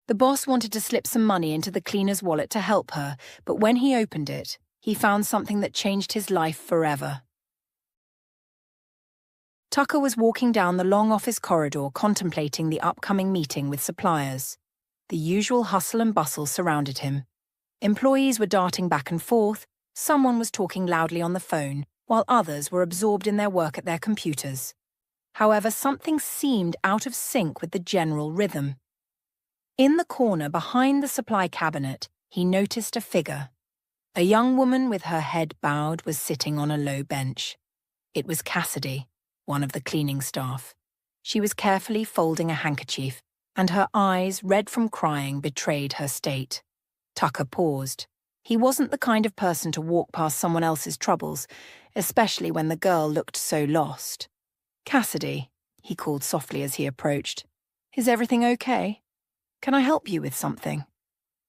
The boss wanted to slip some money into the cleaner's wallet to help her, but when he opened it, he found something that changed his life forever. Tucker was walking down the long office corridor contemplating the upcoming meeting with suppliers. The usual hustle and bustle surrounded him. Employees were darting back and forth, someone was talking loudly on the phone, while others were absorbed in their work at their computers. However, something seemed out of sync with the general rhythm. In the corner behind the supply cabinet, he noticed a figure. A young woman with her head bowed was sitting on a low bench. It was Cassidy, one of the cleaning staff. She was carefully folding a handkerchief, and her eyes, red from crying, betrayed her state. Tucker paused. He wasn't the kind of person to walk past someone else's troubles, especially when the girl looked so lost. "Cassidy," he called softly as he approached. "Is everything okay? Can I help you with something?"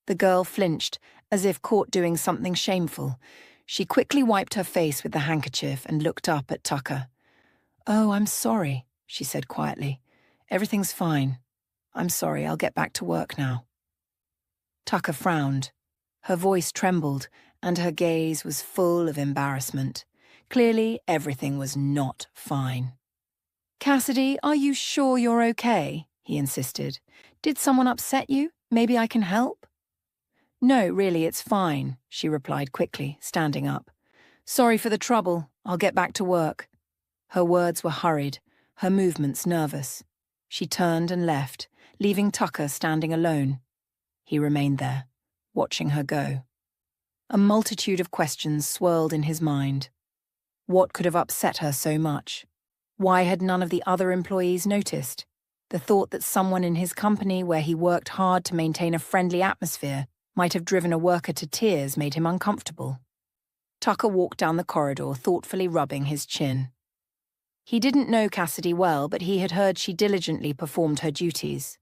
The girl flinched, as if caught doing something shameful. She quickly wiped her face with the handkerchief and looked up at Tucker. "Oh, I'm sorry," she said quietly. "Everything's fine. I'm sorry, I'll get back to work now." Tucker frowned. Her voice trembled, and her gaze was full of embarrassment. Clearly, everything was not fine. "Cassidy, are you sure you're okay?" he insisted. "Did someone upset you? Maybe I can help?" "No, really, it's fine," she replied quickly, standing up. "Sorry for the trouble. I'll get back to work." Her words were hurried, her movements nervous. She turned and left, leaving Tucker standing alone. He remained there, watching her go. A multitude of questions swirled in his mind. What could have upset her so much? Why had none of the other employees noticed? The thought that someone in his company, where he worked hard to maintain a friendly atmosphere, might have driven a worker to tears made him uncomfortable. Tucker walked down the corridor, thoughtfully rubbing his chin. He didn't know Cassidy well, but he had heard she diligently performed her duties.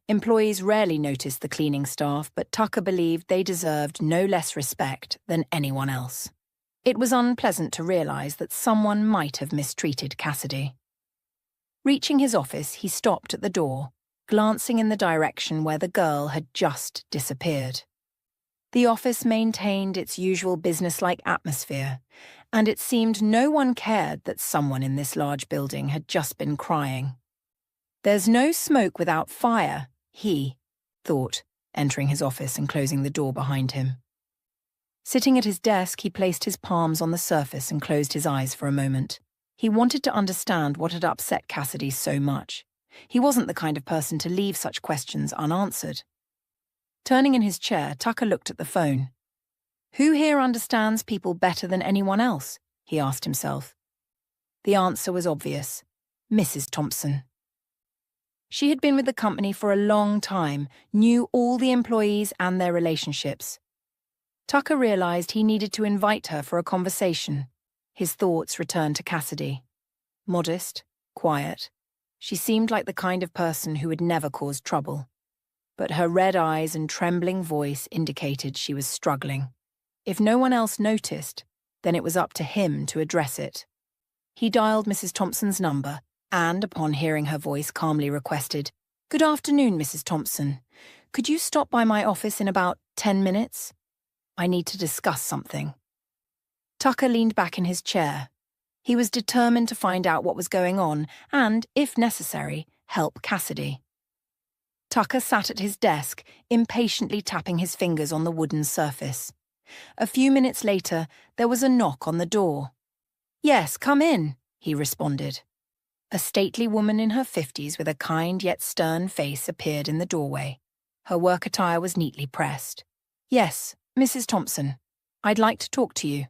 Employees rarely noticed the cleaning staff, but Tucker believed they deserved no less respect than anyone else. It was unpleasant to realize that someone might have mistreated Cassidy. Reaching his office, he stopped at the door, glancing in the direction where the girl had just disappeared. The office maintained its usual businesslike atmosphere, and it seemed no one cared that someone in this large building had just been crying. "There's no smoke without fire," he thought, entering his office and closing the door behind him. Sitting at his desk, he placed his palms on the surface and closed his eyes for a moment. He wanted to understand what had upset Cassidy so much. He wasn't the kind of person to leave such questions unanswered. Turning in his chair, Tucker looked at the phone. Who here understands people better than anyone else? He asked himself. The answer was obvious. Mrs. Thompson. She had been with the company for a long time, knew all the employees and their relationships. Tucker realized he needed to invite her for a conversation. His thoughts returned to Cassidy. Modest, quiet. She seemed like the kind of person who would never cause trouble. But her red eyes and trembling voice indicated she was struggling. If no one else noticed, then it was up to him to address it. He dialed Mrs. Thompson's number and, upon hearing her voice, calmly requested, "Good afternoon, Mrs. Thompson. Could you stop by my office in about 10 minutes? I need to discuss something." Tucker leaned back in his chair. He was determined to find out what was going on and, if necessary, help Cassidy. Tucker sat at his desk, impatiently tapping his fingers on the wooden surface. A few minutes later, there was a knock on the door. "Yes, come in," he responded. A stately woman in her 50s with a kind yet stern face appeared in the doorway. Her work attire was neatly pressed. "Yes, Mrs. Thompson, I'd like to talk to you.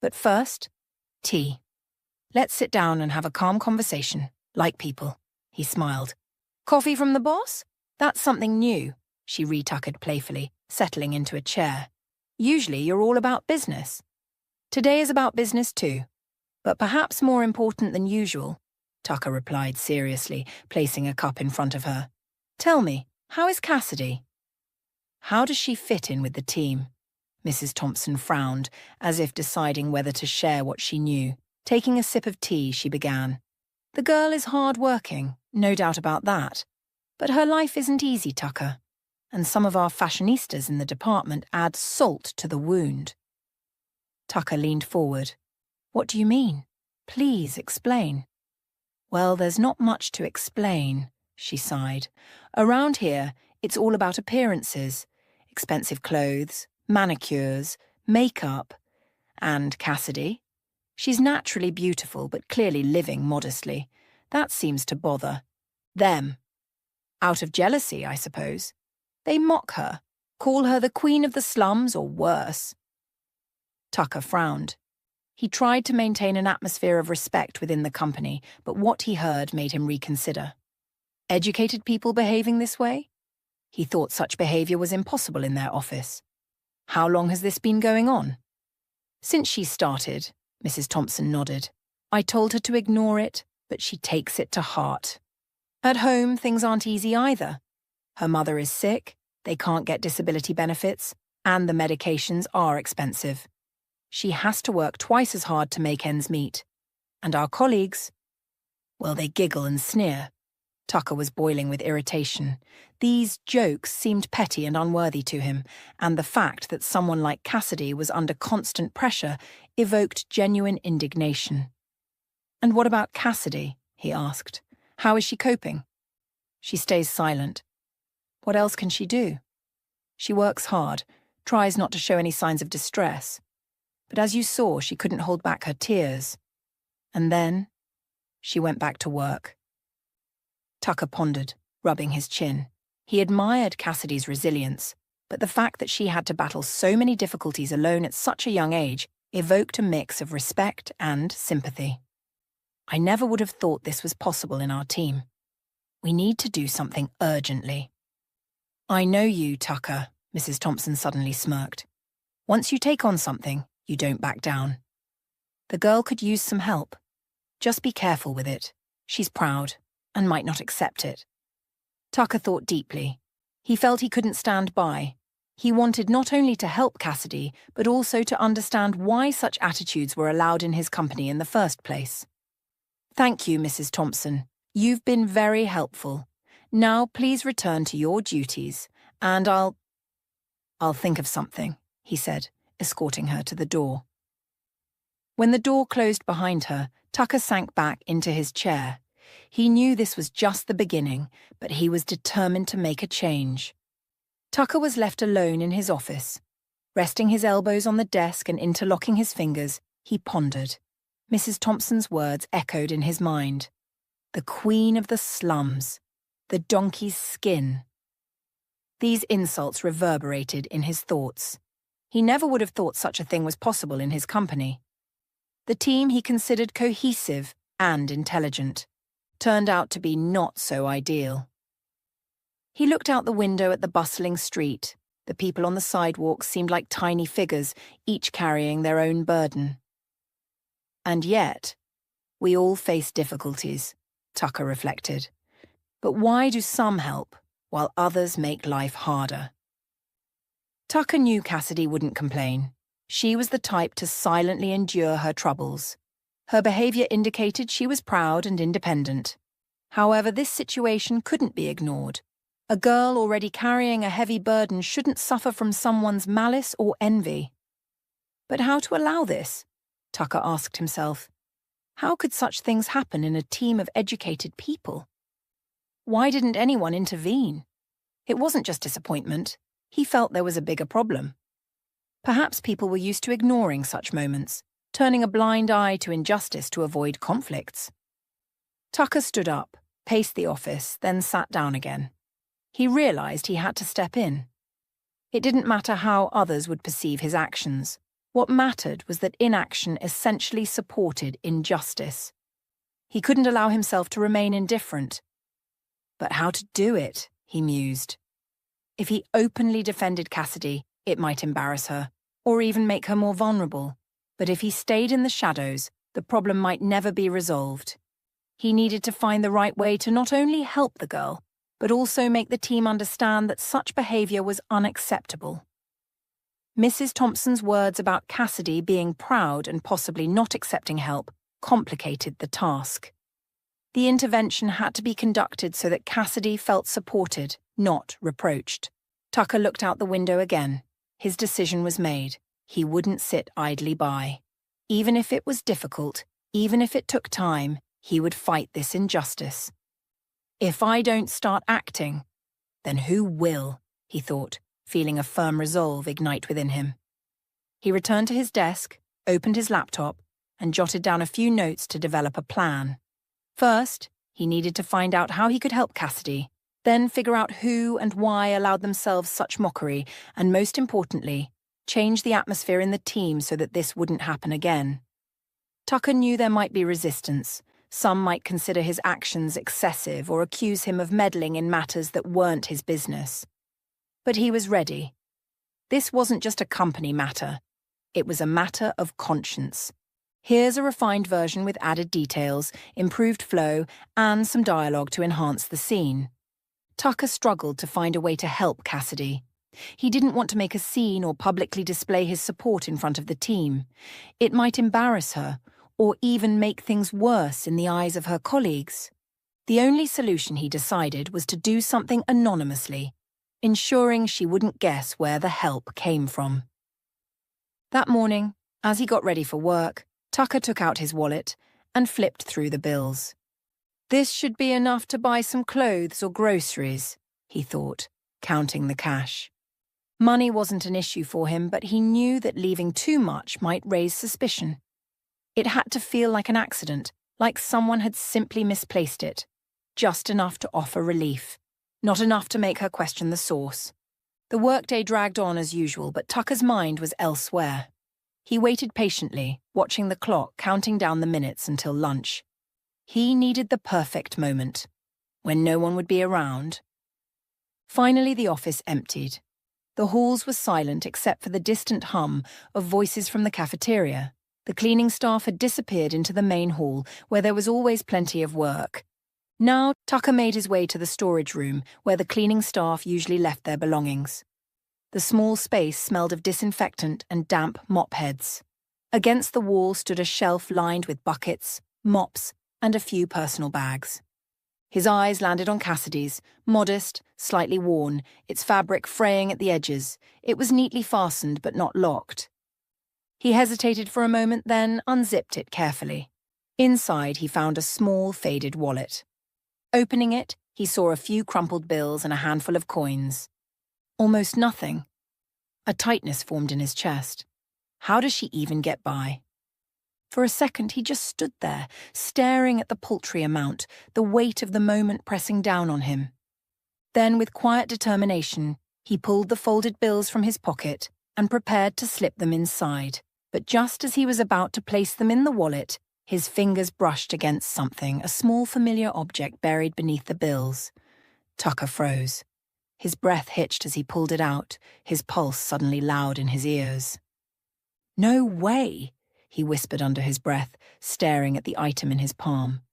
But first, tea. Let's sit down and have a calm conversation, like people," he smiled. "Coffee from the boss? That's something new," she retuckered playfully, settling into a chair. "Usually you're all about business." "Today is about business too, but perhaps more important than usual," Tucker replied seriously, placing a cup in front of her. "Tell me, how is Cassidy?" "How does she fit in with the team?" Mrs. Thompson frowned, as if deciding whether to share what she knew. Taking a sip of tea, she began. "The girl is hard-working, no doubt about that. But her life isn't easy, Tucker. and some of our fashionistas in the department add salt to the wound. Tucker leaned forward. What do you mean? Please explain. Well, there's not much to explain, she sighed. Around here, it's all about appearances. Expensive clothes, manicures, makeup. And Cassidy? She's naturally beautiful, but clearly living modestly. That seems to bother them. Out of jealousy, I suppose. They mock her, call her the queen of the slums or worse. Tucker frowned. He tried to maintain an atmosphere of respect within the company, but what he heard made him reconsider. Educated people behaving this way? He thought such behavior was impossible in their office. How long has this been going on? Since she started, Mrs. Thompson nodded. I told her to ignore it, but she takes it to heart. At home, things aren't easy either. Her mother is sick, they can't get disability benefits, and the medications are expensive. She has to work twice as hard to make ends meet. And our colleagues? Well, they giggle and sneer. Tucker was boiling with irritation. These jokes seemed petty and unworthy to him, and the fact that someone like Cassidy was under constant pressure evoked genuine indignation. And what about Cassidy? He asked. How is she coping? She stays silent. What else can she do? She works hard, tries not to show any signs of distress. But as you saw, she couldn't hold back her tears. And then she went back to work. Tucker pondered, rubbing his chin. He admired Cassidy's resilience, but the fact that she had to battle so many difficulties alone at such a young age evoked a mix of respect and sympathy. I never would have thought this was possible in our team. We need to do something urgently. I know you, Tucker, Mrs. Thompson suddenly smirked. Once you take on something, you don't back down. The girl could use some help. Just be careful with it. She's proud and might not accept it. Tucker thought deeply. He felt he couldn't stand by. He wanted not only to help Cassidy, but also to understand why such attitudes were allowed in his company in the first place. Thank you, Mrs. Thompson. You've been very helpful. Now please return to your duties, and I'll think of something, he said, escorting her to the door. When the door closed behind her, Tucker sank back into his chair. He knew this was just the beginning, but he was determined to make a change. Tucker was left alone in his office. Resting his elbows on the desk and interlocking his fingers, he pondered. Mrs. Thompson's words echoed in his mind. The queen of the slums. The donkey's skin. These insults reverberated in his thoughts. He never would have thought such a thing was possible in his company. The team he considered cohesive and intelligent turned out to be not so ideal. He looked out the window at the bustling street. The people on the sidewalks seemed like tiny figures, each carrying their own burden. And yet, we all face difficulties, Tucker reflected. But why do some help, while others make life harder? Tucker knew Cassidy wouldn't complain. She was the type to silently endure her troubles. Her behavior indicated she was proud and independent. However, this situation couldn't be ignored. A girl already carrying a heavy burden shouldn't suffer from someone's malice or envy. But how to allow this? Tucker asked himself. How could such things happen in a team of educated people? Why didn't anyone intervene? It wasn't just disappointment. He felt there was a bigger problem. Perhaps people were used to ignoring such moments, turning a blind eye to injustice to avoid conflicts. Tucker stood up, paced the office, then sat down again. He realized he had to step in. It didn't matter how others would perceive his actions. What mattered was that inaction essentially supported injustice. He couldn't allow himself to remain indifferent. But how to do it, he mused. If he openly defended Cassidy, it might embarrass her, or even make her more vulnerable. But if he stayed in the shadows, the problem might never be resolved. He needed to find the right way to not only help the girl, but also make the team understand that such behavior was unacceptable. Mrs. Thompson's words about Cassidy being proud and possibly not accepting help complicated the task. The intervention had to be conducted so that Cassidy felt supported, not reproached. Tucker looked out the window again. His decision was made. He wouldn't sit idly by. Even if it was difficult, even if it took time, he would fight this injustice. If I don't start acting, then who will, he thought, feeling a firm resolve ignite within him. He returned to his desk, opened his laptop, and jotted down a few notes to develop a plan. First, he needed to find out how he could help Cassidy, then figure out who and why allowed themselves such mockery, and most importantly, change the atmosphere in the team so that this wouldn't happen again. Tucker knew there might be resistance. Some might consider his actions excessive or accuse him of meddling in matters that weren't his business. But he was ready. This wasn't just a company matter. It was a matter of conscience. Here's a refined version with added details, improved flow, and some dialogue to enhance the scene. Tucker struggled to find a way to help Cassidy. He didn't want to make a scene or publicly display his support in front of the team. It might embarrass her, or even make things worse in the eyes of her colleagues. The only solution, he decided, was to do something anonymously, ensuring she wouldn't guess where the help came from. That morning, as he got ready for work, Tucker took out his wallet and flipped through the bills. This should be enough to buy some clothes or groceries, he thought, counting the cash. Money wasn't an issue for him, but he knew that leaving too much might raise suspicion. It had to feel like an accident, like someone had simply misplaced it, just enough to offer relief, not enough to make her question the source. The workday dragged on as usual, but Tucker's mind was elsewhere. He waited patiently, watching the clock, counting down the minutes until lunch. He needed the perfect moment, when no one would be around. Finally, the office emptied. The halls were silent except for the distant hum of voices from the cafeteria. The cleaning staff had disappeared into the main hall, where there was always plenty of work. Now, Tucker made his way to the storage room, where the cleaning staff usually left their belongings. The small space smelled of disinfectant and damp mop heads. Against the wall stood a shelf lined with buckets, mops, and a few personal bags. His eyes landed on Cassidy's, modest, slightly worn, its fabric fraying at the edges. It was neatly fastened but not locked. He hesitated for a moment, then unzipped it carefully. Inside, he found a small, faded wallet. Opening it, he saw a few crumpled bills and a handful of coins. Almost nothing. A tightness formed in his chest. How does she even get by? For a second, he just stood there, staring at the paltry amount, the weight of the moment pressing down on him. Then, with quiet determination, he pulled the folded bills from his pocket and prepared to slip them inside. But just as he was about to place them in the wallet, his fingers brushed against something, a small familiar object buried beneath the bills. Tucker froze. His breath hitched as he pulled it out, his pulse suddenly loud in his ears. "No way," he whispered under his breath, staring at the item in his palm.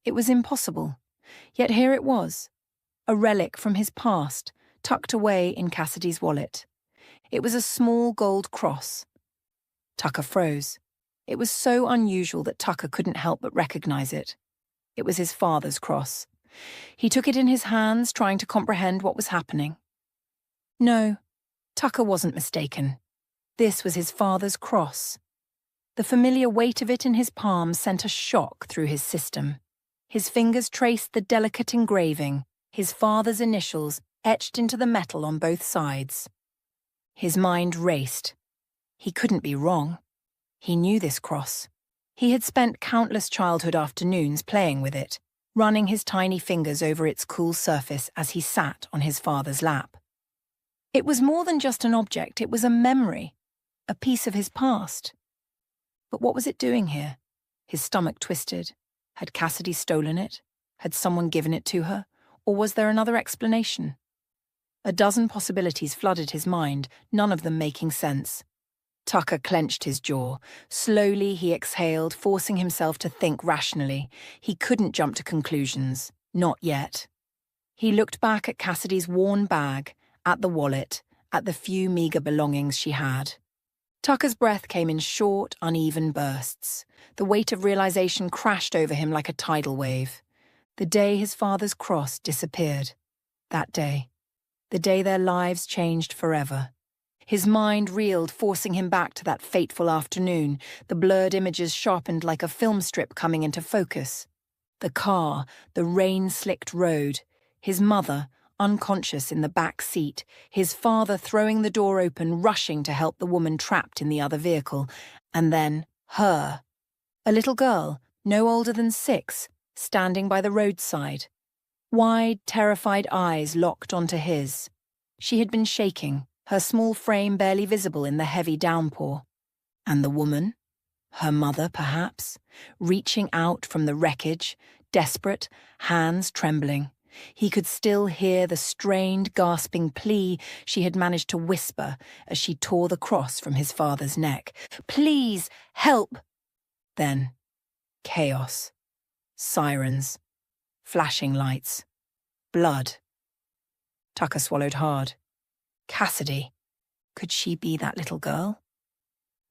It was impossible. Yet here it was, a relic from his past, tucked away in Cassidy's wallet. It was a small gold cross. Tucker froze. It was so unusual that Tucker couldn't help but recognize it. It was his father's cross. He took it in his hands, trying to comprehend what was happening. No, Tucker wasn't mistaken. This was his father's cross. The familiar weight of it in his palm sent a shock through his system. His fingers traced the delicate engraving, his father's initials etched into the metal on both sides. His mind raced. He couldn't be wrong. He knew this cross. He had spent countless childhood afternoons playing with it, running his tiny fingers over its cool surface as he sat on his father's lap. It was more than just an object, it was a memory, a piece of his past. But what was it doing here? His stomach twisted. Had Cassidy stolen it? Had someone given it to her? Or was there another explanation? A dozen possibilities flooded his mind, none of them making sense. Tucker clenched his jaw. Slowly he exhaled, forcing himself to think rationally. He couldn't jump to conclusions. Not yet. He looked back at Cassidy's worn bag, at the wallet, at the few meager belongings she had. Tucker's breath came in short, uneven bursts. The weight of realization crashed over him like a tidal wave. The day his father's cross disappeared. That day. the day their lives changed forever. His mind reeled, forcing him back to that fateful afternoon, the blurred images sharpened like a film strip coming into focus. The car, the rain-slicked road, his mother, unconscious in the back seat, his father throwing the door open, rushing to help the woman trapped in the other vehicle, and then her. A little girl, no older than 6, standing by the roadside. Wide, terrified eyes locked onto his. She had been shaking, her small frame barely visible in the heavy downpour. And the woman? Her mother, perhaps, reaching out from the wreckage, desperate, hands trembling. He could still hear the strained, gasping plea she had managed to whisper as she tore the cross from his father's neck. "Please, help!" Then, chaos. Sirens. Flashing lights. Blood. Tucker swallowed hard. Cassidy. Could she be that little girl?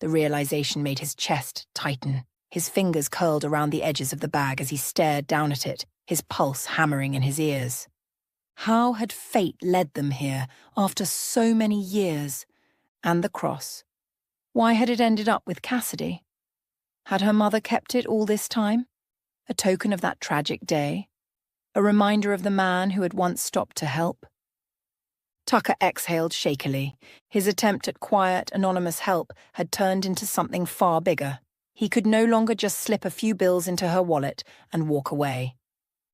The realization made his chest tighten. His fingers curled around the edges of the bag as he stared down at it, his pulse hammering in his ears. How had fate led them here after so many years? And the cross. Why had it ended up with Cassidy? Had her mother kept it all this time? A token of that tragic day? A reminder of the man who had once stopped to help? Tucker exhaled shakily. His attempt at quiet, anonymous help had turned into something far bigger. He could no longer just slip a few bills into her wallet and walk away.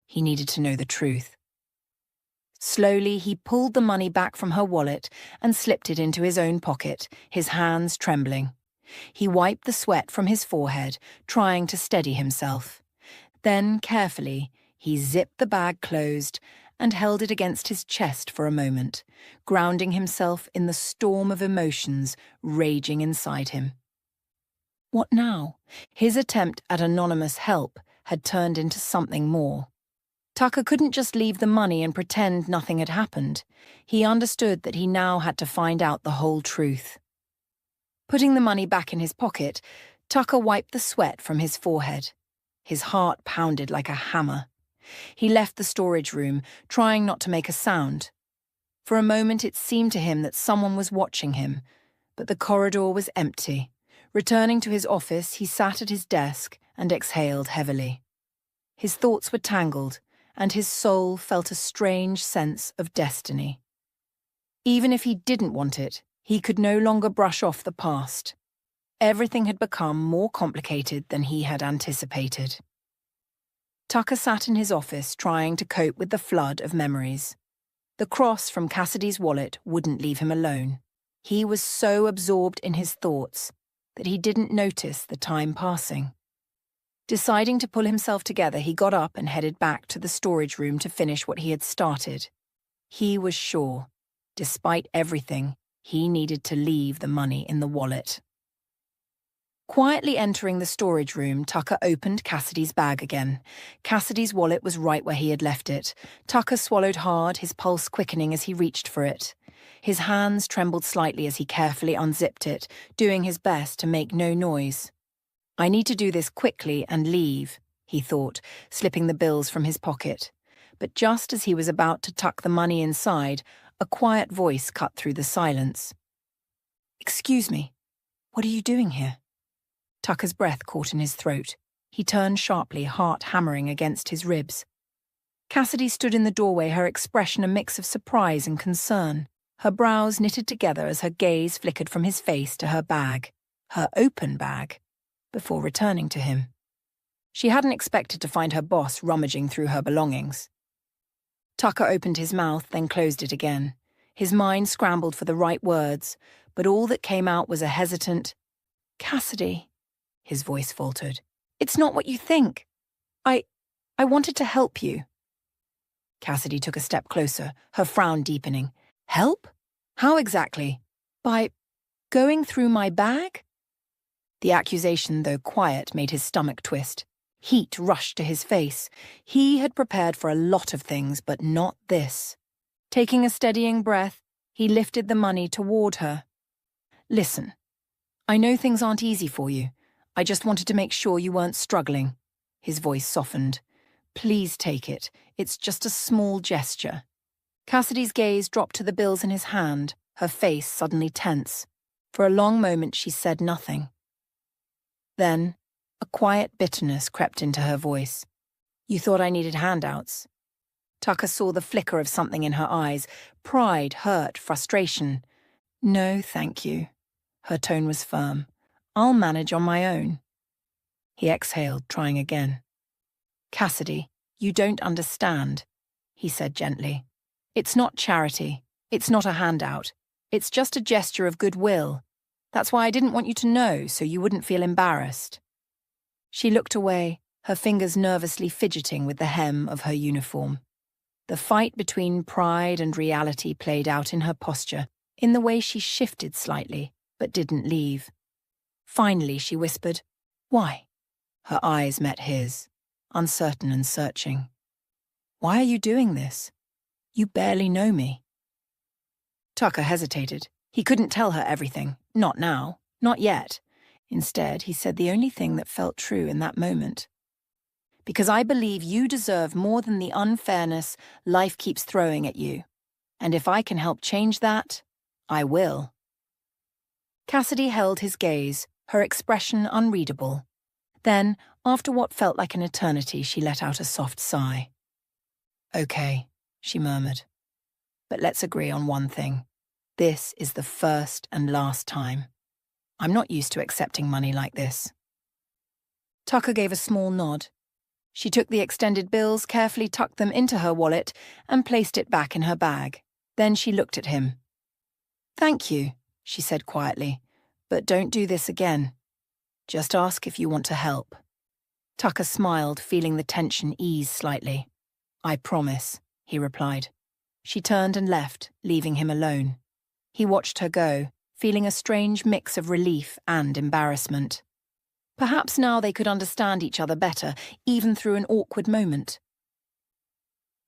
He needed to know the truth. Slowly, he pulled the money back from her wallet and slipped it into his own pocket, his hands trembling. He wiped the sweat from his forehead, trying to steady himself. Then, carefully, he zipped the bag closed and held it against his chest for a moment, grounding himself in the storm of emotions raging inside him. What now? His attempt at anonymous help had turned into something more. Tucker couldn't just leave the money and pretend nothing had happened. He understood that he now had to find out the whole truth. Putting the money back in his pocket, Tucker wiped the sweat from his forehead. His heart pounded like a hammer. He left the storage room, trying not to make a sound. For a moment it seemed to him that someone was watching him, but the corridor was empty. Returning to his office, he sat at his desk and exhaled heavily. His thoughts were tangled, and his soul felt a strange sense of destiny. Even if he didn't want it, he could no longer brush off the past. Everything had become more complicated than he had anticipated. Tucker sat in his office trying to cope with the flood of memories. The cross from Cassidy's wallet wouldn't leave him alone. He was so absorbed in his thoughts that he didn't notice the time passing. Deciding to pull himself together, he got up and headed back to the storage room to finish what he had started. He was sure, despite everything, he needed to leave the money in the wallet. Quietly entering the storage room, Tucker opened Cassidy's bag again. Cassidy's wallet was right where he had left it. Tucker swallowed hard, his pulse quickening as he reached for it. His hands trembled slightly as he carefully unzipped it, doing his best to make no noise. "I need to do this quickly and leave," he thought, slipping the bills from his pocket. But just as he was about to tuck the money inside, a quiet voice cut through the silence. "Excuse me, what are you doing here?" Tucker's breath caught in his throat. He turned sharply, heart hammering against his ribs. Cassidy stood in the doorway, her expression a mix of surprise and concern. Her brows knitted together as her gaze flickered from his face to her bag, her open bag, before returning to him. She hadn't expected to find her boss rummaging through her belongings. Tucker opened his mouth, then closed it again. His mind scrambled for the right words, but all that came out was a hesitant, "Cassidy," his voice faltered. "It's not what you think. I wanted to help you." Cassidy took a step closer, her frown deepening. "Help? How exactly? By going through my bag?" The accusation, though quiet, made his stomach twist. Heat rushed to his face. He had prepared for a lot of things, but not this. Taking a steadying breath, he lifted the money toward her. "Listen, I know things aren't easy for you. I just wanted to make sure you weren't struggling." His voice softened. "Please take it. It's just a small gesture." Cassidy's gaze dropped to the bills in his hand, her face suddenly tense. For a long moment she said nothing. Then, a quiet bitterness crept into her voice. "You thought I needed handouts?" Tucker saw the flicker of something in her eyes, pride, hurt, frustration. "No, thank you." Her tone was firm. "I'll manage on my own." He exhaled, trying again. "Cassidy, you don't understand," he said gently. "It's not charity. It's not a handout. It's just a gesture of goodwill. That's why I didn't want you to know, so you wouldn't feel embarrassed." She looked away, her fingers nervously fidgeting with the hem of her uniform. The fight between pride and reality played out in her posture, in the way she shifted slightly, but didn't leave. Finally, she whispered, "Why?" Her eyes met his, uncertain and searching. "Why are you doing this? You barely know me." Tucker hesitated. He couldn't tell her everything. Not now. Not yet. Instead, he said the only thing that felt true in that moment. "Because I believe you deserve more than the unfairness life keeps throwing at you. And if I can help change that, I will." Cassidy held his gaze, her expression unreadable. Then, after what felt like an eternity, she let out a soft sigh. "Okay," she murmured. "But let's agree on one thing. This is the first and last time. I'm not used to accepting money like this." Tucker gave a small nod. She took the extended bills, carefully tucked them into her wallet, and placed it back in her bag. Then she looked at him. "Thank you," she said quietly, "but don't do this again. Just ask if you want to help." Tucker smiled, feeling the tension ease slightly. "I promise," he replied. She turned and left, leaving him alone. He watched her go, feeling a strange mix of relief and embarrassment. Perhaps now they could understand each other better, even through an awkward moment.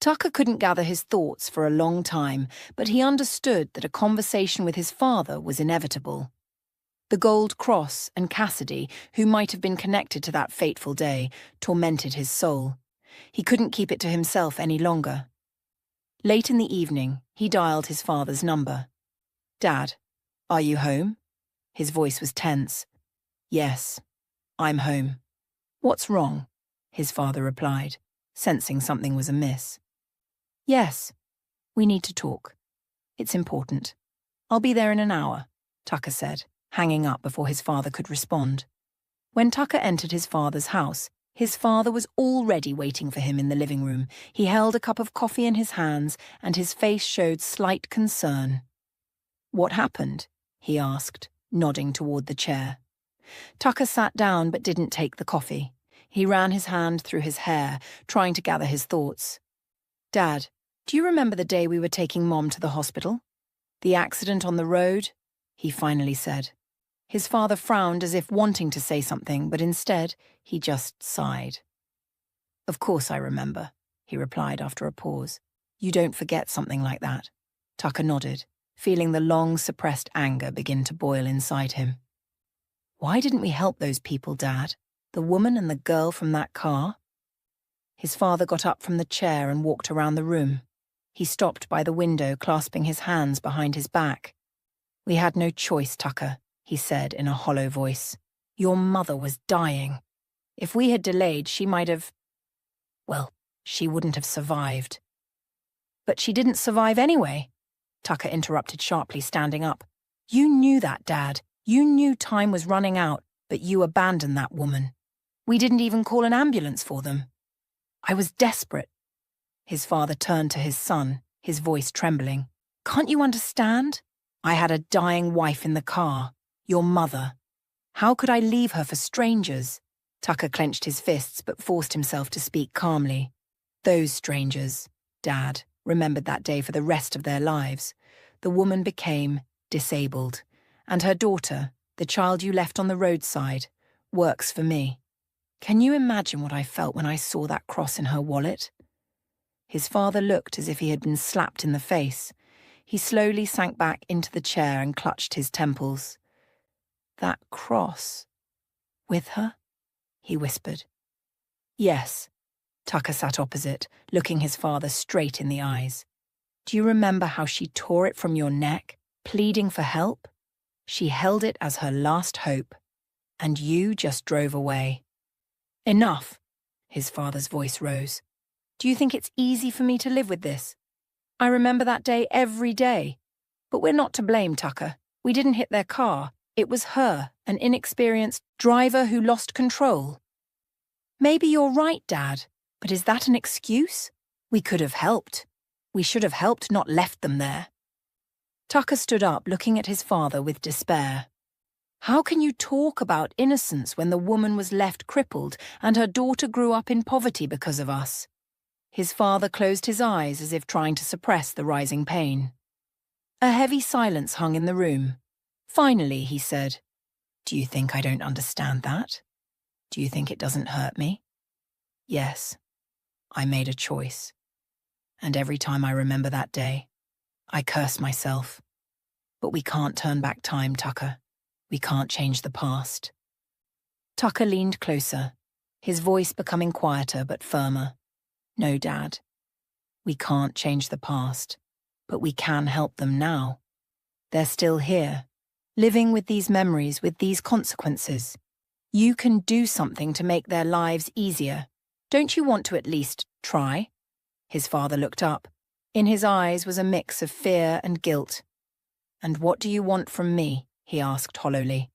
Tucker couldn't gather his thoughts for a long time, but he understood that a conversation with his father was inevitable. The gold cross and Cassidy, who might have been connected to that fateful day, tormented his soul. He couldn't keep it to himself any longer. Late in the evening, he dialed his father's number. "Dad, are you home?" His voice was tense. "Yes, I'm home." "What's wrong?" his father replied, sensing something was amiss. "Yes, we need to talk. It's important. I'll be there in an hour," Tucker said, hanging up before his father could respond. When Tucker entered his father's house, his father was already waiting for him in the living room. He held a cup of coffee in his hands, and his face showed slight concern. "What happened?" he asked, nodding toward the chair. Tucker sat down but didn't take the coffee. He ran his hand through his hair, trying to gather his thoughts. "Dad, do you remember the day we were taking Mom to the hospital? The accident on the road?" he finally said. His father frowned as if wanting to say something, but instead he just sighed. "Of course I remember," he replied after a pause. "You don't forget something like that." Tucker nodded, feeling the long-suppressed anger begin to boil inside him. "Why didn't we help those people, Dad? The woman and the girl from that car?" His father got up from the chair and walked around the room. He stopped by the window, clasping his hands behind his back. "We had no choice, Tucker," he said in a hollow voice. "Your mother was dying. If we had delayed, she might have... well, she wouldn't have survived." "But she didn't survive anyway," Tucker interrupted sharply, standing up. "You knew that, Dad. You knew time was running out, but you abandoned that woman. We didn't even call an ambulance for them. I was desperate." His father turned to his son, his voice trembling. "Can't you understand? I had a dying wife in the car. Your mother. How could I leave her for strangers?" Tucker clenched his fists but forced himself to speak calmly. "Those strangers," Dad remembered that day for the rest of their lives. The woman became disabled. And her daughter, the child you left on the roadside, works for me. Can you imagine what I felt when I saw that cross in her wallet?" His father looked as if he had been slapped in the face. He slowly sank back into the chair and clutched his temples. "That cross... with her?" he whispered. "Yes." Tucker sat opposite, looking his father straight in the eyes. Do you remember how she tore it from your neck, pleading for help? She held it as her last hope, and you just drove away. Enough, his father's voice rose. Do you think it's easy for me to live with this? I remember that day every day. But we're not to blame, Tucker. We didn't hit their car. It was her, an inexperienced driver who lost control. Maybe you're right, Dad, but is that an excuse? We could have helped. We should have helped, not left them there. Tucker stood up, looking at his father with despair. How can you talk about innocence when the woman was left crippled and her daughter grew up in poverty because of us? His father closed his eyes as if trying to suppress the rising pain. A heavy silence hung in the room. Finally, he said, "Do you think I don't understand that? Do you think it doesn't hurt me? Yes, I made a choice. And every time I remember that day, I curse myself. But we can't turn back time, Tucker. We can't change the past." Tucker leaned closer, his voice becoming quieter but firmer. No, Dad. We can't change the past, but we can help them now. They're still here, living with these memories, with these consequences. You can do something to make their lives easier. Don't you want to at least try? His father looked up. In his eyes was a mix of fear and guilt. "And what do you want from me?" he asked hollowly.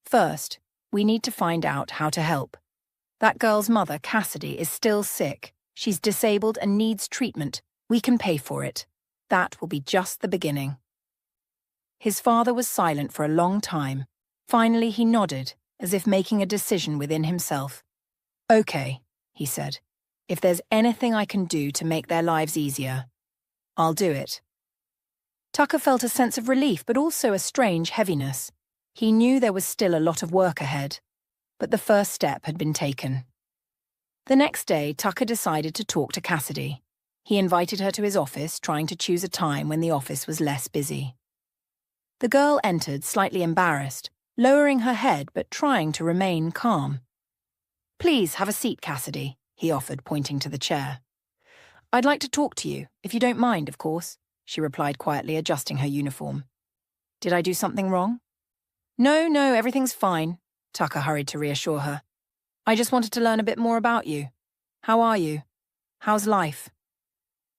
"First, we need to find out how to help. That girl's mother, Cassidy, is still sick. She's disabled and needs treatment. We can pay for it. That will be just the beginning." His father was silent for a long time. Finally, he nodded, as if making a decision within himself. "Okay," he said. "If there's anything I can do to make their lives easier, I'll do it." Tucker felt a sense of relief, but also a strange heaviness. He knew there was still a lot of work ahead, but the first step had been taken. The next day, Tucker decided to talk to Cassidy. He invited her to his office, trying to choose a time when the office was less busy. The girl entered, slightly embarrassed, lowering her head but trying to remain calm. "Please have a seat, Cassidy," he offered, pointing to the chair. "I'd like to talk to you, if you don't mind, of course," she replied quietly, adjusting her uniform. "Did I do something wrong?" No, everything's fine," Tucker hurried to reassure her. "I just wanted to learn a bit more about you. How are you? How's life?"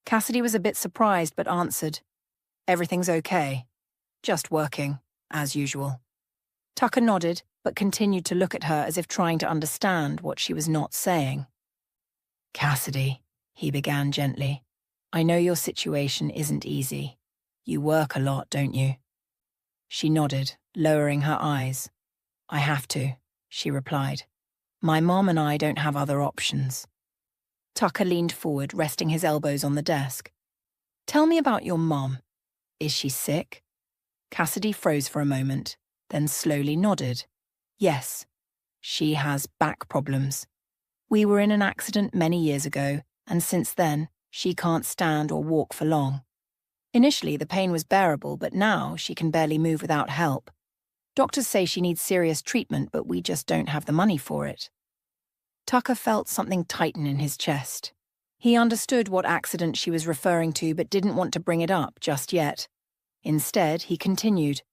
Cassidy was a bit surprised but answered, "Everything's okay. Just working, as usual." Tucker nodded, but continued to look at her as if trying to understand what she was not saying. "Cassidy," he began gently, "I know your situation isn't easy. You work a lot, don't you?" She nodded, lowering her eyes. "I have to," she replied. "My mom and I don't have other options." Tucker leaned forward, resting his elbows on the desk. "Tell me about your mom. Is she sick?" Cassidy froze for a moment, then slowly nodded. "Yes, she has back problems. We were in an accident many years ago, and since then, she can't stand or walk for long. Initially, the pain was bearable, but now she can barely move without help. Doctors say she needs serious treatment, but we just don't have the money for it." Tucker felt something tighten in his chest. He understood what accident she was referring to, but didn't want to bring it up just yet. Instead, he continued,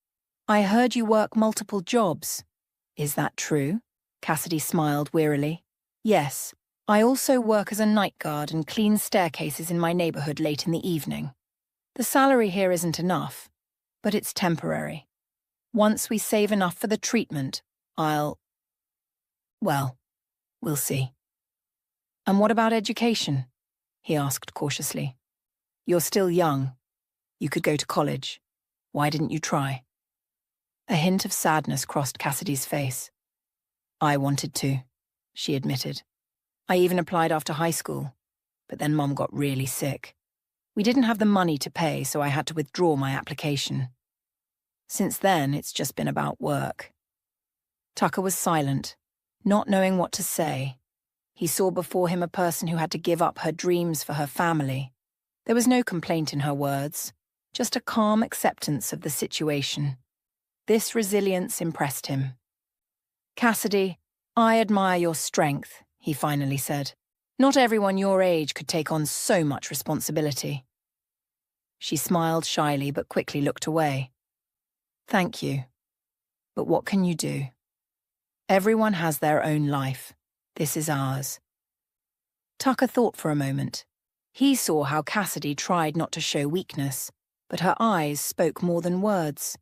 "I heard you work multiple jobs. Is that true?" Cassidy smiled wearily. "Yes. I also work as a night guard and clean staircases in my neighborhood late in the evening. The salary here isn't enough, but it's temporary. Once we save enough for the treatment, well, we'll see." "And what about education?" he asked cautiously. "You're still young. You could go to college. Why didn't you try?" A hint of sadness crossed Cassidy's face. "I wanted to," she admitted. "I even applied after high school, but then Mom got really sick. We didn't have the money to pay, so I had to withdraw my application. Since then, it's just been about work." Tucker was silent, not knowing what to say. He saw before him a person who had to give up her dreams for her family. There was no complaint in her words, just a calm acceptance of the situation. This resilience impressed him. "Cassidy, I admire your strength," he finally said. "Not everyone your age could take on so much responsibility." She smiled shyly but quickly looked away. Thank you. But what can you do? Everyone has their own life. This is ours. Tucker thought for a moment. He saw how Cassidy tried not to show weakness, but her eyes spoke more than words.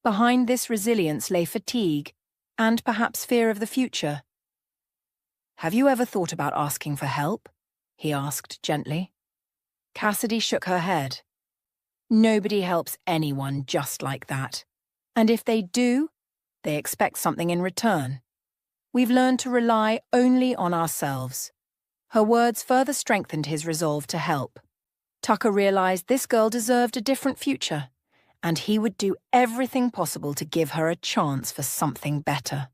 Behind this resilience lay fatigue, and perhaps fear of the future. Have you ever thought about asking for help? He asked gently. Cassidy shook her head. Nobody helps anyone just like that. And if they do, they expect something in return. We've learned to rely only on ourselves. Her words further strengthened his resolve to help. Tucker realized this girl deserved a different future, and he would do everything possible to give her a chance for something better.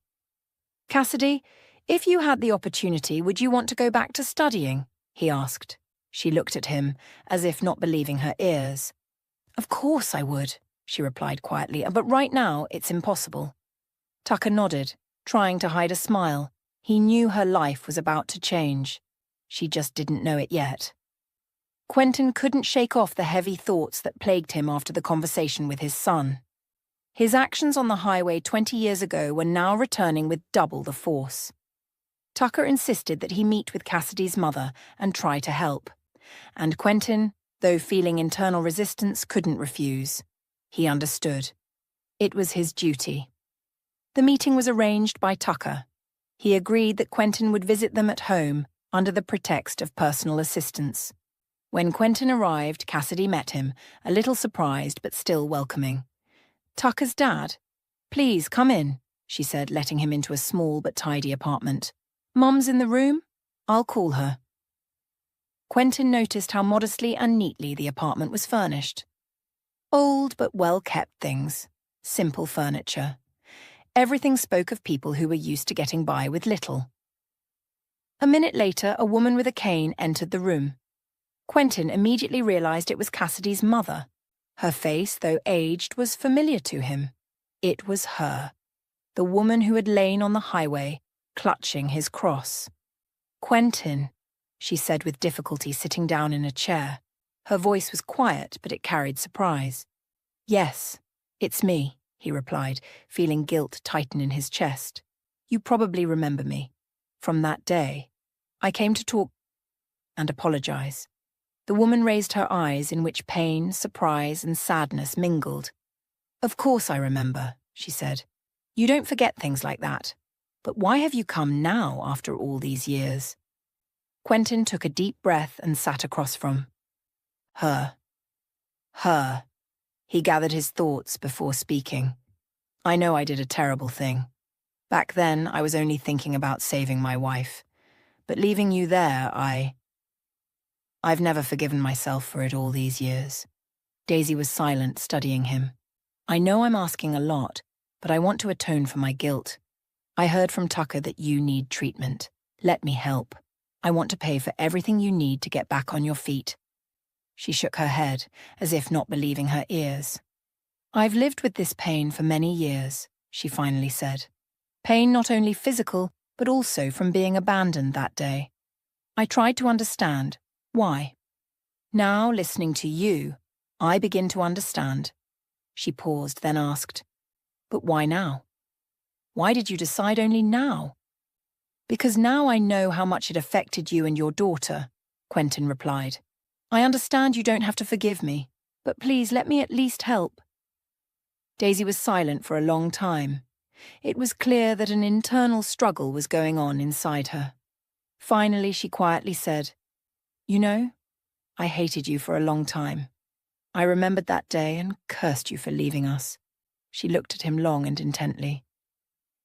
Cassidy, if you had the opportunity, would you want to go back to studying? He asked. She looked at him, as if not believing her ears. Of course I would, she replied quietly, but right now it's impossible. Tucker nodded, trying to hide a smile. He knew her life was about to change. She just didn't know it yet. Quentin couldn't shake off the heavy thoughts that plagued him after the conversation with his son. His actions on the highway 20 years ago were now returning with double the force. Tucker insisted that he meet with Cassidy's mother and try to help. And Quentin, though feeling internal resistance, couldn't refuse. He understood. It was his duty. The meeting was arranged by Tucker. He agreed that Quentin would visit them at home under the pretext of personal assistance. When Quentin arrived, Cassidy met him, a little surprised but still welcoming. Tucker's dad? Please, come in, she said, letting him into a small but tidy apartment. Mum's in the room? I'll call her. Quentin noticed how modestly and neatly the apartment was furnished. Old but well-kept things, simple furniture. Everything spoke of people who were used to getting by with little. A minute later, a woman with a cane entered the room. Quentin immediately realized it was Cassidy's mother. Her face, though aged, was familiar to him. It was her, the woman who had lain on the highway, clutching his cross. Quentin, she said with difficulty, sitting down in a chair. Her voice was quiet, but it carried surprise. Yes, it's me, he replied, feeling guilt tighten in his chest. You probably remember me. From that day, I came to talk and apologize. The woman raised her eyes in which pain, surprise, and sadness mingled. Of course I remember, she said. You don't forget things like that. But why have you come now after all these years? Quentin took a deep breath and sat across from her. Her. He gathered his thoughts before speaking. I know I did a terrible thing. Back then, I was only thinking about saving my wife. But leaving you there, I've never forgiven myself for it all these years. Daisy was silent, studying him. I know I'm asking a lot, but I want to atone for my guilt. I heard from Tucker that you need treatment. Let me help. I want to pay for everything you need to get back on your feet. She shook her head, as if not believing her ears. I've lived with this pain for many years, she finally said. Pain not only physical, but also from being abandoned that day. I tried to understand. Why? Now, listening to you, I begin to understand. She paused, then asked, but why now? Why did you decide only now? Because now I know how much it affected you and your daughter, Quentin replied. I understand you don't have to forgive me, but please let me at least help. Daisy was silent for a long time. It was clear that an internal struggle was going on inside her. Finally, she quietly said, You know, I hated you for a long time. I remembered that day and cursed you for leaving us. She looked at him long and intently.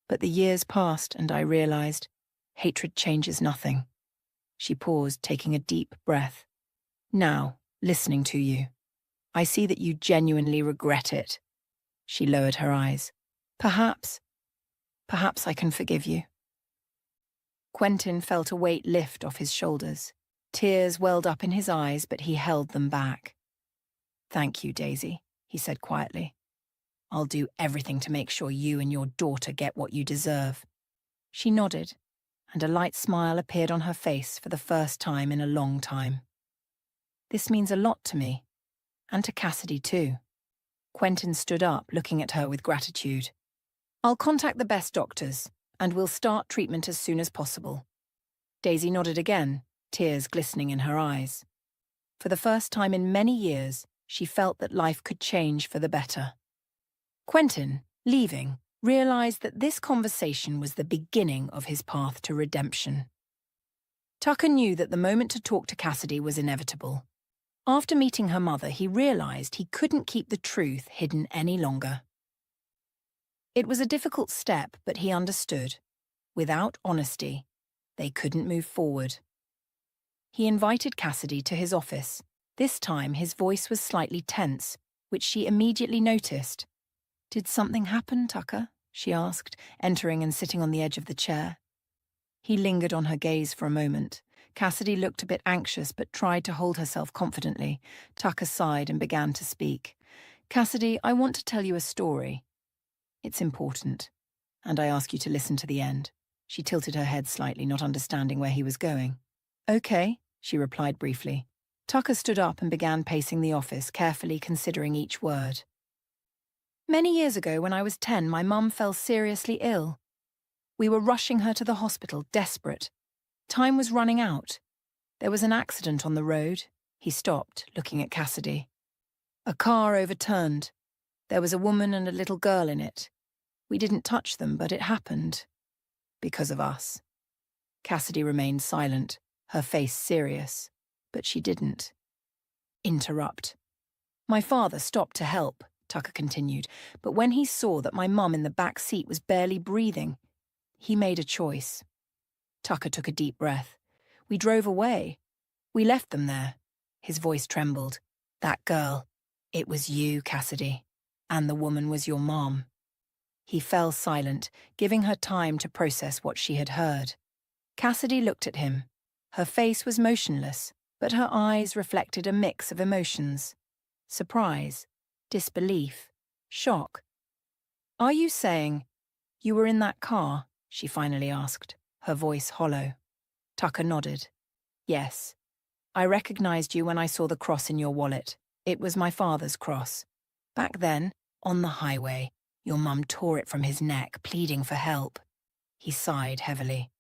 But the years passed and I realized hatred changes nothing. She paused, taking a deep breath. Now, listening to you, I see that you genuinely regret it. She lowered her eyes. Perhaps I can forgive you. Quentin felt a weight lift off his shoulders. Tears welled up in his eyes, but he held them back. Thank you, Daisy, he said quietly. I'll do everything to make sure you and your daughter get what you deserve. She nodded, and a light smile appeared on her face for the first time in a long time. This means a lot to me. and to Cassidy too. Quentin stood up, looking at her with gratitude. I'll contact the best doctors, and we'll start treatment as soon as possible. Daisy nodded again, tears glistening in her eyes. For the first time in many years, she felt that life could change for the better. Quentin, leaving, realized that this conversation was the beginning of his path to redemption. Tucker knew that the moment to talk to Cassidy was inevitable. After meeting her mother, he realized he couldn't keep the truth hidden any longer. It was a difficult step, but he understood. Without honesty, they couldn't move forward. He invited Cassidy to his office. This time his voice was slightly tense, which she immediately noticed. "Did something happen, Tucker?" she asked, entering and sitting on the edge of the chair. He lingered on her gaze for a moment. Cassidy looked a bit anxious but tried to hold herself confidently. Tucker sighed and began to speak. "Cassidy, I want to tell you a story. It's important, and I ask you to listen to the end." She tilted her head slightly, not understanding where he was going. "Okay," she replied briefly. Tucker stood up and began pacing the office, carefully considering each word. "Many years ago, when I was 10, my mum fell seriously ill. We were rushing her to the hospital, desperate. Time was running out. There was an accident on the road." He stopped, looking at Cassidy. "A car overturned. There was a woman and a little girl in it. We didn't touch them, but it happened. Because of us." Cassidy remained silent, her face serious, but she didn't interrupt. "My father stopped to help," Tucker continued, "but when he saw that my mum in the back seat was barely breathing, he made a choice." Tucker took a deep breath. "We drove away. We left them there." His voice trembled. "That girl, it was you, Cassidy, and the woman was your mom." He fell silent, giving her time to process what she had heard. Cassidy looked at him. Her face was motionless, but her eyes reflected a mix of emotions. Surprise, disbelief, shock. "Are you saying you were in that car?" she finally asked, her voice hollow. Tucker nodded. "Yes. I recognized you when I saw the cross in your wallet. It was my father's cross. Back then, on the highway, your mum tore it from his neck, pleading for help." He sighed heavily.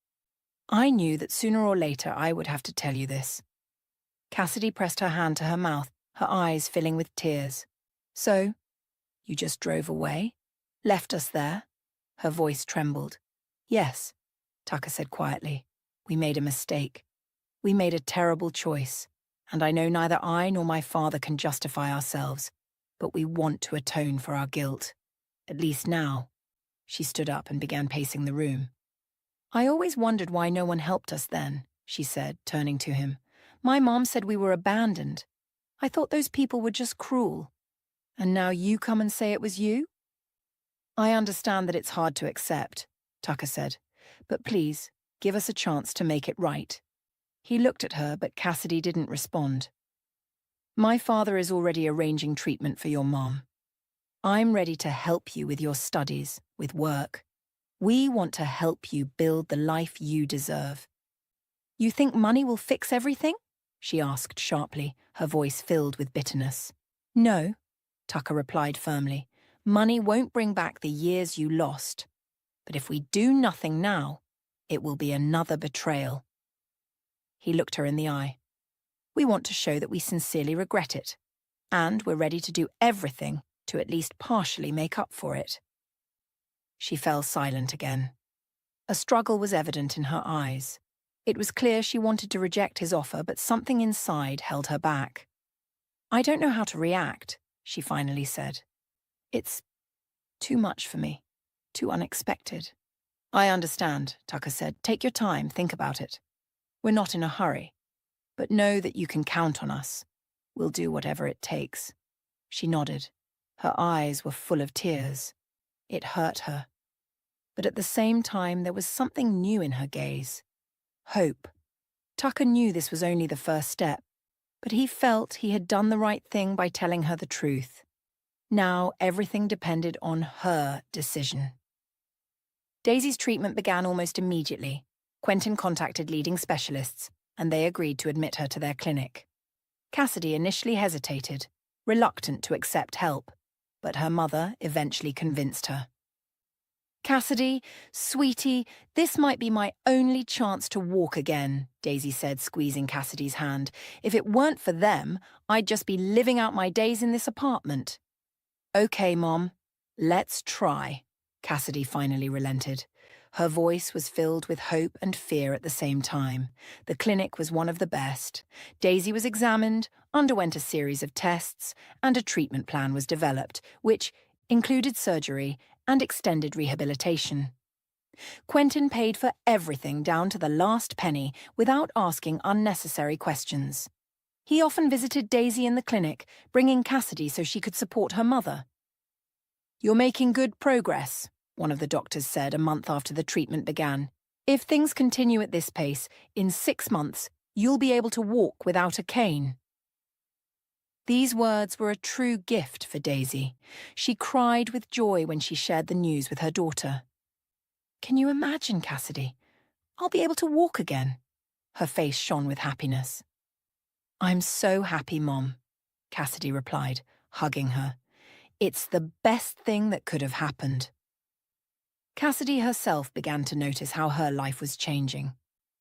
"I knew that sooner or later I would have to tell you this." Cassidy pressed her hand to her mouth, her eyes filling with tears. "So, you just drove away? Left us there?" Her voice trembled. "Yes," Tucker said quietly. "We made a mistake. We made a terrible choice, and I know neither I nor my father can justify ourselves, but we want to atone for our guilt. At least now." She stood up and began pacing the room. "I always wondered why no one helped us then," she said, turning to him. "My mom said we were abandoned. I thought those people were just cruel. And now you come and say it was you?" "I understand that it's hard to accept," Tucker said, "but please, give us a chance to make it right." He looked at her, but Cassidy didn't respond. "My father is already arranging treatment for your mom. I'm ready to help you with your studies, with work. We want to help you build the life you deserve." "You think money will fix everything?" she asked sharply, her voice filled with bitterness. "No," Tucker replied firmly. "Money won't bring back the years you lost. But if we do nothing now, it will be another betrayal." He looked her in the eye. "We want to show that we sincerely regret it, and we're ready to do everything to at least partially make up for it." She fell silent again. A struggle was evident in her eyes. It was clear she wanted to reject his offer, but something inside held her back. "I don't know how to react," she finally said. "It's too much for me, too unexpected." "I understand," Tucker said. "Take your time, think about it. We're not in a hurry, but know that you can count on us. We'll do whatever it takes." She nodded. Her eyes were full of tears. It hurt her. But at the same time, there was something new in her gaze. Hope. Tucker knew this was only the first step, but he felt he had done the right thing by telling her the truth. Now everything depended on her decision. Daisy's treatment began almost immediately. Quentin contacted leading specialists, and they agreed to admit her to their clinic. Cassidy initially hesitated, reluctant to accept help, but her mother eventually convinced her. "Cassidy, sweetie, this might be my only chance to walk again," Daisy said, squeezing Cassidy's hand. "If it weren't for them, I'd just be living out my days in this apartment." "Okay, Mom, let's try," Cassidy finally relented. Her voice was filled with hope and fear at the same time. The clinic was one of the best. Daisy was examined, underwent a series of tests, and a treatment plan was developed, which included surgery and extended rehabilitation. Quentin paid for everything down to the last penny without asking unnecessary questions. He often visited Daisy in the clinic, bringing Cassidy so she could support her mother. "You're making good progress," one of the doctors said a month after the treatment began. "If things continue at this pace, in 6 months, you'll be able to walk without a cane." These words were a true gift for Daisy. She cried with joy when she shared the news with her daughter. "Can you imagine, Cassidy? I'll be able to walk again." Her face shone with happiness. "I'm so happy, Mom," Cassidy replied, hugging her. "It's the best thing that could have happened." Cassidy herself began to notice how her life was changing.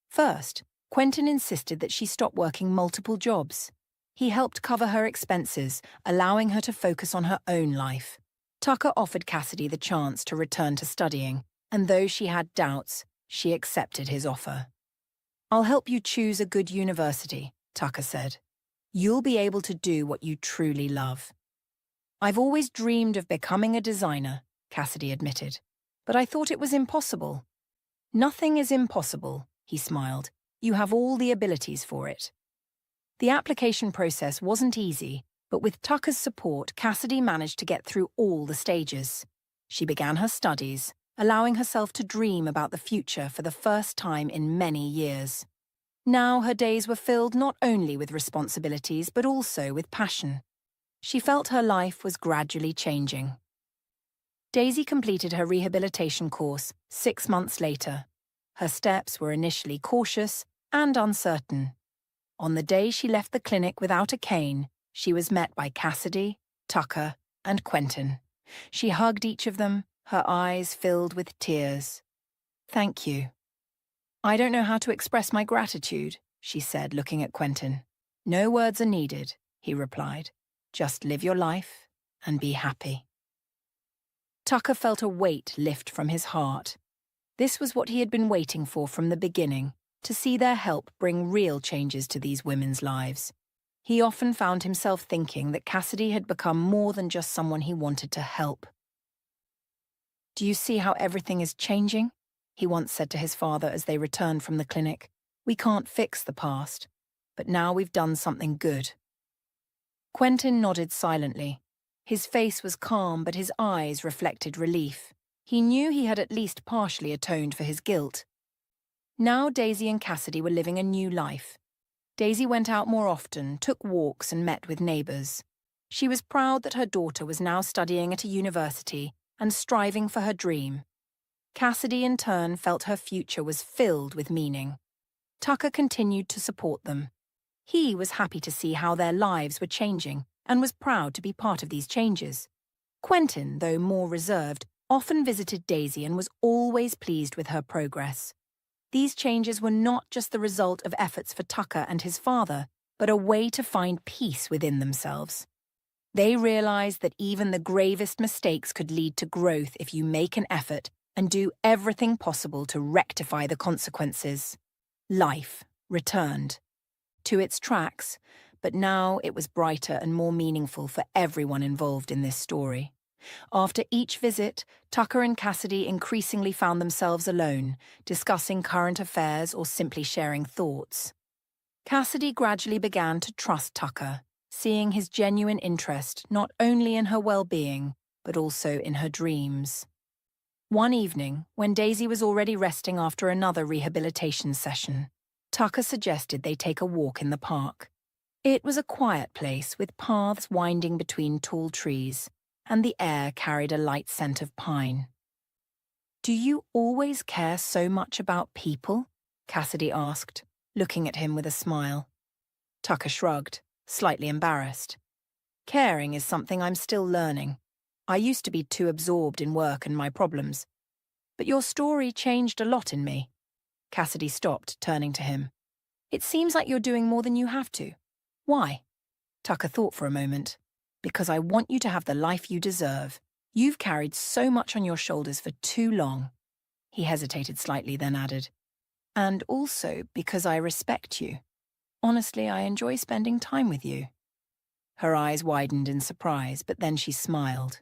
First, Quentin insisted that she stop working multiple jobs. He helped cover her expenses, allowing her to focus on her own life. Tucker offered Cassidy the chance to return to studying, and though she had doubts, she accepted his offer. "I'll help you choose a good university," Tucker said. "You'll be able to do what you truly love." "I've always dreamed of becoming a designer," Cassidy admitted, "but I thought it was impossible." "Nothing is impossible," he smiled. "You have all the abilities for it." The application process wasn't easy, but with Tucker's support, Cassidy managed to get through all the stages. She began her studies, allowing herself to dream about the future for the first time in many years. Now her days were filled not only with responsibilities, but also with passion. She felt her life was gradually changing. Daisy completed her rehabilitation course 6 months later. Her steps were initially cautious and uncertain. On the day she left the clinic without a cane, she was met by Cassidy, Tucker, and Quentin. She hugged each of them, her eyes filled with tears. "Thank you." "I don't know how to express my gratitude," she said, looking at Quentin. "No words are needed," he replied. "Just live your life and be happy." Tucker felt a weight lift from his heart. This was what he had been waiting for from the beginning, to see their help bring real changes to these women's lives. He often found himself thinking that Cassidy had become more than just someone he wanted to help. "Do you see how everything is changing?" he once said to his father as they returned from the clinic. "We can't fix the past, but now we've done something good." Quentin nodded silently. His face was calm, but his eyes reflected relief. He knew he had at least partially atoned for his guilt. Now Daisy and Cassidy were living a new life. Daisy went out more often, took walks and met with neighbours. She was proud that her daughter was now studying at a university and striving for her dream. Cassidy, in turn, felt her future was filled with meaning. Tucker continued to support them. He was happy to see how their lives were changing and was proud to be part of these changes. Quentin, though more reserved, often visited Daisy and was always pleased with her progress. These changes were not just the result of efforts for Tucker and his father, but a way to find peace within themselves. They realized that even the gravest mistakes could lead to growth if you make an effort and do everything possible to rectify the consequences. Life returned to its tracks, but now it was brighter and more meaningful for everyone involved in this story. After each visit, Tucker and Cassidy increasingly found themselves alone, discussing current affairs or simply sharing thoughts. Cassidy gradually began to trust Tucker, seeing his genuine interest not only in her well-being, but also in her dreams. One evening, when Daisy was already resting after another rehabilitation session, Tucker suggested they take a walk in the park. It was a quiet place with paths winding between tall trees, and the air carried a light scent of pine. "Do you always care so much about people?" Cassidy asked, looking at him with a smile. Tucker shrugged, slightly embarrassed. Caring is something I'm still learning. I used to be too absorbed in work and my problems. But your story changed a lot in me. Cassidy stopped, turning to him. It seems like you're doing more than you have to. Why? Tucker thought for a moment. Because I want you to have the life you deserve. You've carried so much on your shoulders for too long. He hesitated slightly, then added, and also because I respect you. Honestly, I enjoy spending time with you. Her eyes widened in surprise, but then she smiled.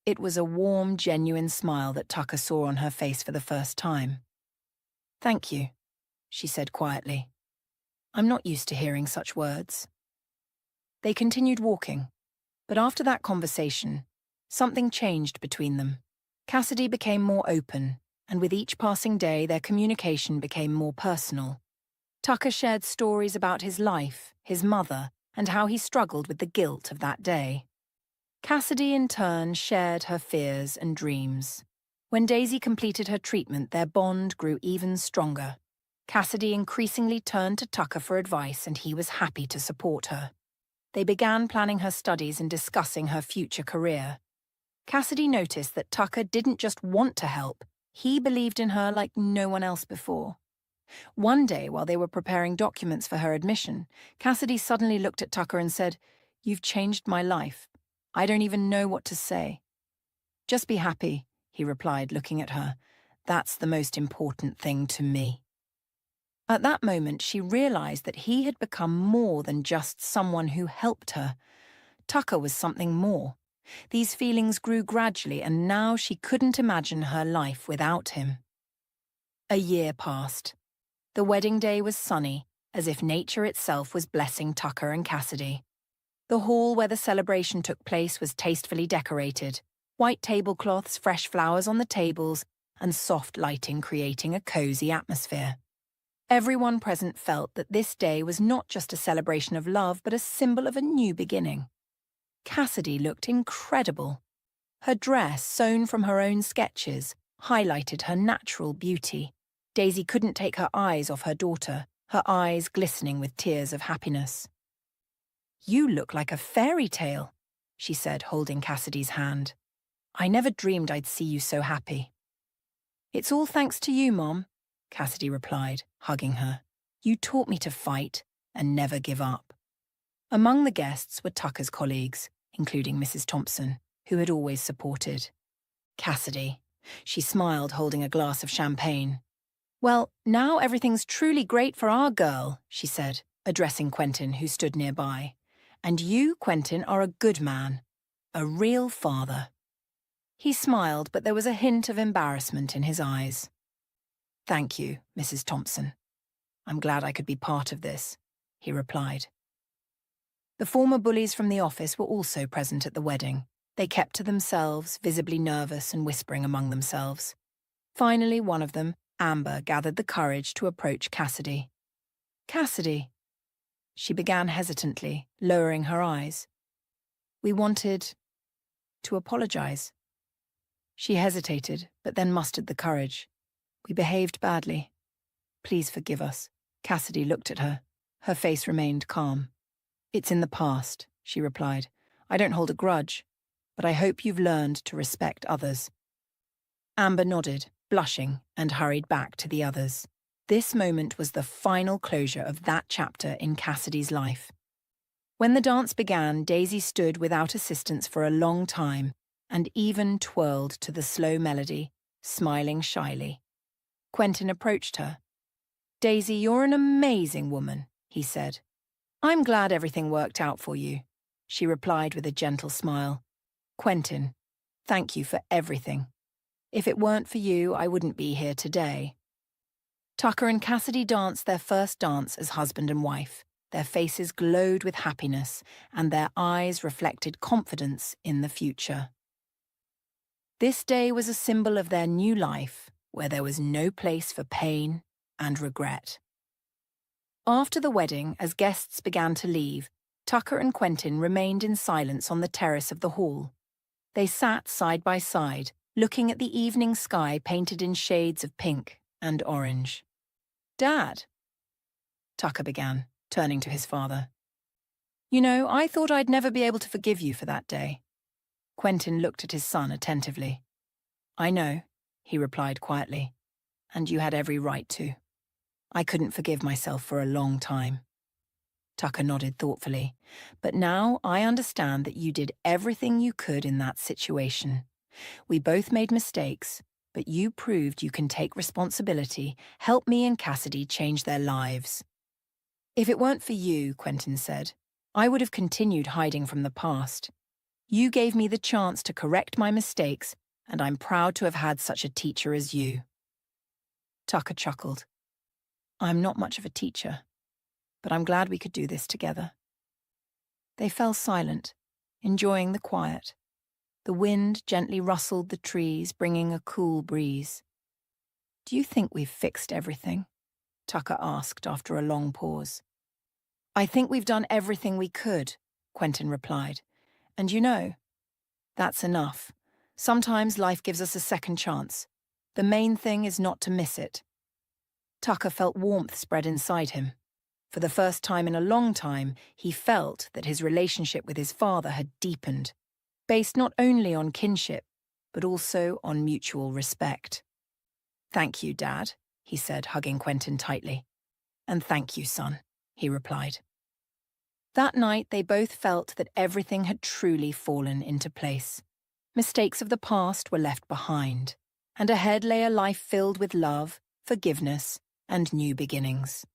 It was a warm, genuine smile that Tucker saw on her face for the first time. Thank you, she said quietly. I'm not used to hearing such words. They continued walking, but after that conversation, something changed between them. Cassidy became more open, and with each passing day, their communication became more personal. Tucker shared stories about his life, his mother, and how he struggled with the guilt of that day. Cassidy, in turn, shared her fears and dreams. When Daisy completed her treatment, their bond grew even stronger. Cassidy increasingly turned to Tucker for advice, and he was happy to support her. They began planning her studies and discussing her future career. Cassidy noticed that Tucker didn't just want to help, he believed in her like no one else before. One day, while they were preparing documents for her admission, Cassidy suddenly looked at Tucker and said, "You've changed my life. I don't even know what to say." "Just be happy," he replied, looking at her. "That's the most important thing to me." At that moment, she realized that he had become more than just someone who helped her. Tucker was something more. These feelings grew gradually, and now she couldn't imagine her life without him. A year passed. The wedding day was sunny, as if nature itself was blessing Tucker and Cassidy. The hall where the celebration took place was tastefully decorated, white tablecloths, fresh flowers on the tables, and soft lighting creating a cozy atmosphere. Everyone present felt that this day was not just a celebration of love, but a symbol of a new beginning. Cassidy looked incredible. Her dress, sewn from her own sketches, highlighted her natural beauty. Daisy couldn't take her eyes off her daughter, her eyes glistening with tears of happiness. "You look like a fairy tale," she said, holding Cassidy's hand. "I never dreamed I'd see you so happy." "It's all thanks to you, Mom," Cassidy replied, hugging her. "You taught me to fight and never give up." Among the guests were Tucker's colleagues, including Mrs. Thompson, who had always supported. Cassidy. She smiled, holding a glass of champagne. "Well, now everything's truly great for our girl," she said, addressing Quentin, who stood nearby. "And you, Quentin, are a good man. A real father." He smiled, but there was a hint of embarrassment in his eyes. "Thank you, Mrs. Thompson. I'm glad I could be part of this," he replied. The former bullies from the office were also present at the wedding. They kept to themselves, visibly nervous and whispering among themselves. Finally, one of them, Amber, gathered the courage to approach Cassidy. "Cassidy," she began hesitantly, lowering her eyes. "We wanted to apologize." She hesitated, but then mustered the courage. "We behaved badly. Please forgive us." Cassidy looked at her. Her face remained calm. "It's in the past," she replied. "I don't hold a grudge, but I hope you've learned to respect others." Amber nodded, blushing, and hurried back to the others. This moment was the final closure of that chapter in Cassidy's life. When the dance began, Daisy stood without assistance for a long time and even twirled to the slow melody, smiling shyly. Quentin approached her. "Daisy, you're an amazing woman," he said. "I'm glad everything worked out for you," she replied with a gentle smile. "Quentin, thank you for everything. If it weren't for you, I wouldn't be here today." Tucker and Cassidy danced their first dance as husband and wife. Their faces glowed with happiness, and their eyes reflected confidence in the future. This day was a symbol of their new life, where there was no place for pain and regret. After the wedding, as guests began to leave, Tucker and Quentin remained in silence on the terrace of the hall. They sat side by side, looking at the evening sky painted in shades of pink and orange. "Dad," Tucker began, turning to his father. You know, I thought I'd never be able to forgive you for that day. Quentin looked at his son attentively. I know, he replied quietly, and you had every right to. I couldn't forgive myself for a long time. Tucker nodded thoughtfully. But now I understand that you did everything you could in that situation. We both made mistakes, but you proved you can take responsibility, help me and Cassidy change their lives. If it weren't for you, Quentin said, I would have continued hiding from the past. You gave me the chance to correct my mistakes, and I'm proud to have had such a teacher as you. Tucker chuckled. I'm not much of a teacher, but I'm glad we could do this together. They fell silent, enjoying the quiet. The wind gently rustled the trees, bringing a cool breeze. Do you think we've fixed everything? Tucker asked after a long pause. I think we've done everything we could, Quentin replied. And you know, that's enough. Sometimes life gives us a second chance. The main thing is not to miss it. Tucker felt warmth spread inside him. For the first time in a long time, he felt that his relationship with his father had deepened, based not only on kinship, but also on mutual respect. Thank you, Dad, he said, hugging Quentin tightly. And thank you, son, he replied. That night, they both felt that everything had truly fallen into place. Mistakes of the past were left behind, and ahead lay a life filled with love, forgiveness, and new beginnings.